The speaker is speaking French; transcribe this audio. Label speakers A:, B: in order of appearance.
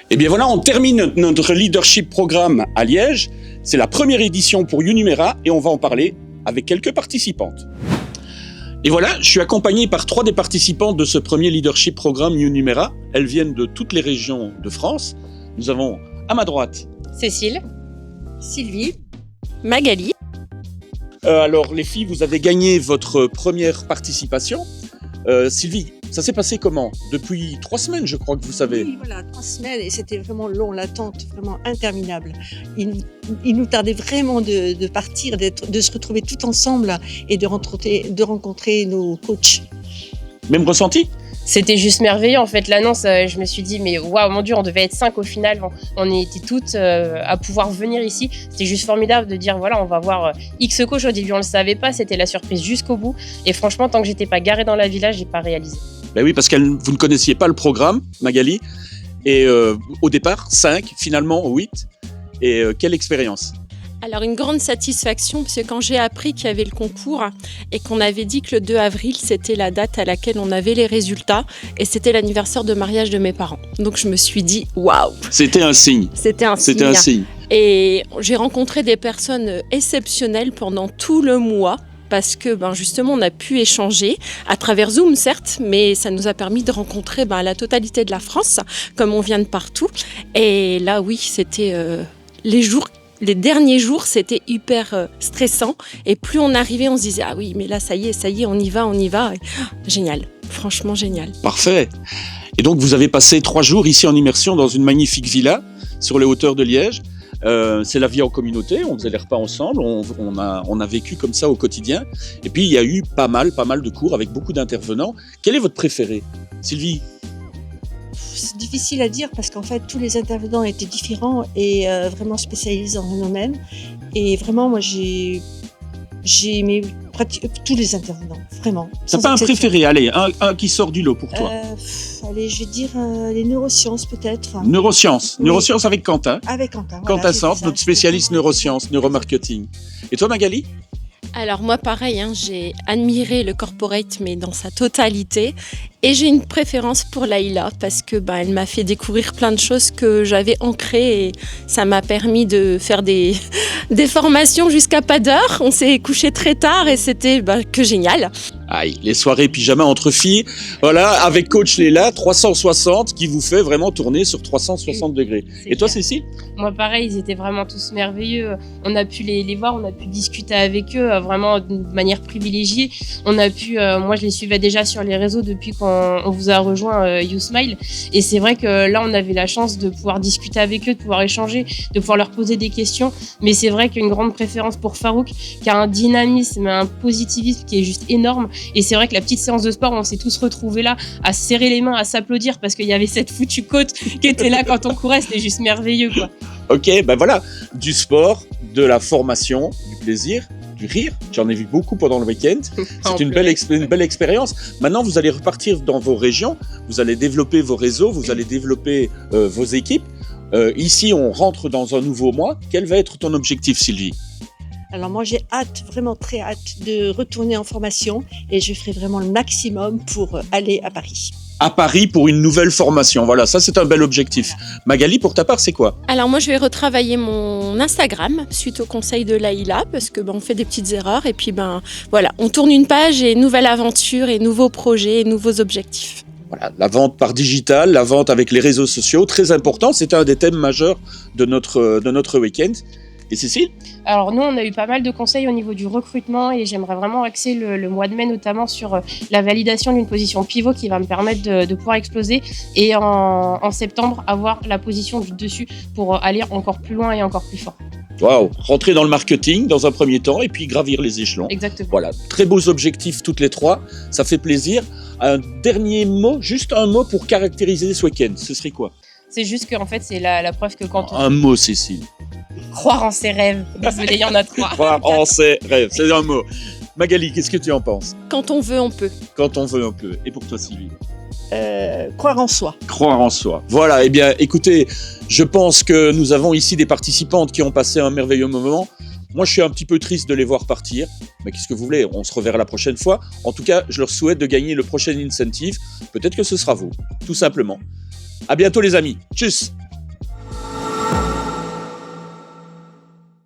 A: Et bien voilà, on termine notre leadership programme à Liège. C'est la première édition pour Unumera et on va en parler avec quelques participantes. Et voilà, je suis accompagné par 3 des participantes de ce premier leadership programme Unumera. Elles viennent de toutes les régions de France. Nous avons à ma droite
B: Cécile,
C: Sylvie,
B: Magali.
A: Alors les filles, vous avez gagné votre première participation. Sylvie, ça s'est passé comment? Depuis 3 semaines, je crois que vous savez.
C: oui, voilà, 3 semaines et c'était vraiment long, l'attente, vraiment interminable. Il nous tardait vraiment de partir, de se retrouver tout ensemble et de rencontrer nos coachs.
A: Même ressenti?
B: C'était juste merveilleux en fait, l'annonce, je me suis dit mais waouh mon Dieu, on devait être 5 au final, on était toutes à pouvoir venir ici. C'était juste formidable de dire voilà, on va voir X coach. Au début on le savait pas, c'était la surprise jusqu'au bout et franchement tant que j'étais pas garée dans la villa, j'ai pas réalisé.
A: Ben oui, parce que vous ne connaissiez pas le programme, Magali, et au départ 5, finalement 8, et quelle expérience?
D: Alors une grande satisfaction parce que quand j'ai appris qu'il y avait le concours et qu'on avait dit que le 2 avril c'était la date à laquelle on avait les résultats et c'était l'anniversaire de mariage de mes parents. Donc je me suis dit waouh.
A: C'était un signe.
D: C'était un signe. Et j'ai rencontré des personnes exceptionnelles pendant tout le mois. Parce que justement on a pu échanger à travers Zoom certes, mais ça nous a permis de rencontrer la totalité de la France, comme on vient de partout. Et là oui, c'était les derniers jours, c'était hyper stressant. Et plus on arrivait, on se disait ah oui, mais là ça y est, on y va. Et, génial, franchement génial.
A: Parfait. Et donc vous avez passé 3 jours ici en immersion dans une magnifique villa sur les hauteurs de Liège. C'est la vie en communauté, on faisait les repas ensemble, on a vécu comme ça au quotidien. Et puis il y a eu pas mal de cours avec beaucoup d'intervenants. Quel est votre préféré, Sylvie?
C: C'est difficile à dire parce qu'en fait tous les intervenants étaient différents et vraiment spécialisés en eux-mêmes. Et vraiment moi j'ai aimé tous les intervenants, vraiment.
A: T'as pas un préféré? Allez, un qui sort du lot pour toi.
C: Allez, je vais dire les neurosciences peut-être.
A: Neurosciences.
C: Oui.
A: Neurosciences avec Quentin.
C: Avec Quentin.
A: Quentin Sante, notre spécialiste neurosciences, neuromarketing. Et toi, Magali?
D: Alors moi pareil, j'ai admiré le corporate mais dans sa totalité et j'ai une préférence pour Laïla parce que elle m'a fait découvrir plein de choses que j'avais ancrées et ça m'a permis de faire des formations jusqu'à pas d'heure. On s'est couché très tard et c'était que génial.
A: Aïe, les soirées pyjama entre filles, voilà, avec coach Léla, 360 qui vous fait vraiment tourner sur 360 degrés. Et toi, Cécile?
B: Moi pareil, ils étaient vraiment tous merveilleux. On a pu les voir, on a pu discuter avec eux vraiment de manière privilégiée. On a pu, moi je les suivais déjà sur les réseaux depuis qu'on vous a rejoint YouSmile. Et c'est vrai que là on avait la chance de pouvoir discuter avec eux, de pouvoir échanger, de pouvoir leur poser des questions. Mais c'est vrai qu'il y a une grande préférence pour Farouk qui a un dynamisme, un positivisme qui est juste énorme. Et c'est vrai que la petite séance de sport, on s'est tous retrouvés là à se serrer les mains, à s'applaudir parce qu'il y avait cette foutue côte qui était là quand on courait. C'était juste merveilleux, quoi.
A: Ok, voilà, du sport, de la formation, du plaisir, du rire. J'en ai vu beaucoup pendant le week-end. C'est une belle expérience. Maintenant, vous allez repartir dans vos régions, vous allez développer vos réseaux, vous allez développer vos équipes. Ici, on rentre dans un nouveau mois. Quel va être ton objectif, Sylvie?
C: Alors moi j'ai hâte, vraiment très hâte de retourner en formation et je ferai vraiment le maximum pour aller à Paris.
A: À Paris pour une nouvelle formation, voilà, ça c'est un bel objectif. Magali, pour ta part, c'est quoi?
D: Alors moi je vais retravailler mon Instagram suite au conseil de Laïla parce que on fait des petites erreurs et puis voilà, on tourne une page et nouvelle aventure et nouveaux projets et nouveaux objectifs.
A: Voilà, la vente par digital, la vente avec les réseaux sociaux, très important, c'est un des thèmes majeurs de notre week-end. Et Cécile?
B: Alors nous, on a eu pas mal de conseils au niveau du recrutement et j'aimerais vraiment axer le mois de mai notamment sur la validation d'une position pivot qui va me permettre de pouvoir exploser et en septembre avoir la position du dessus pour aller encore plus loin et encore plus fort.
A: Waouh, rentrer dans le marketing dans un premier temps et puis gravir les échelons.
B: Exactement.
A: Voilà, très beaux objectifs toutes les 3, ça fait plaisir. Un dernier mot, juste un mot pour caractériser ce week-end, ce serait quoi?
B: C'est juste qu'en fait, c'est la preuve que quand on...
A: Un mot, Cécile.
B: Croire en ses rêves. Désolé, il y en a 3.
A: Croire en ses rêves, c'est un mot. Magali, qu'est-ce que tu en penses?
D: Quand on veut, on peut.
A: Quand on veut, on peut. Et pour toi, Sylvie?
C: Croire en soi.
A: Croire en soi. Voilà, eh bien, écoutez, je pense que nous avons ici des participantes qui ont passé un merveilleux moment. Moi, je suis un petit peu triste de les voir partir. Mais qu'est-ce que vous voulez? On se reverra la prochaine fois. En tout cas, je leur souhaite de gagner le prochain incentive. Peut-être que ce sera vous, tout simplement. À bientôt, les amis. Tchuss!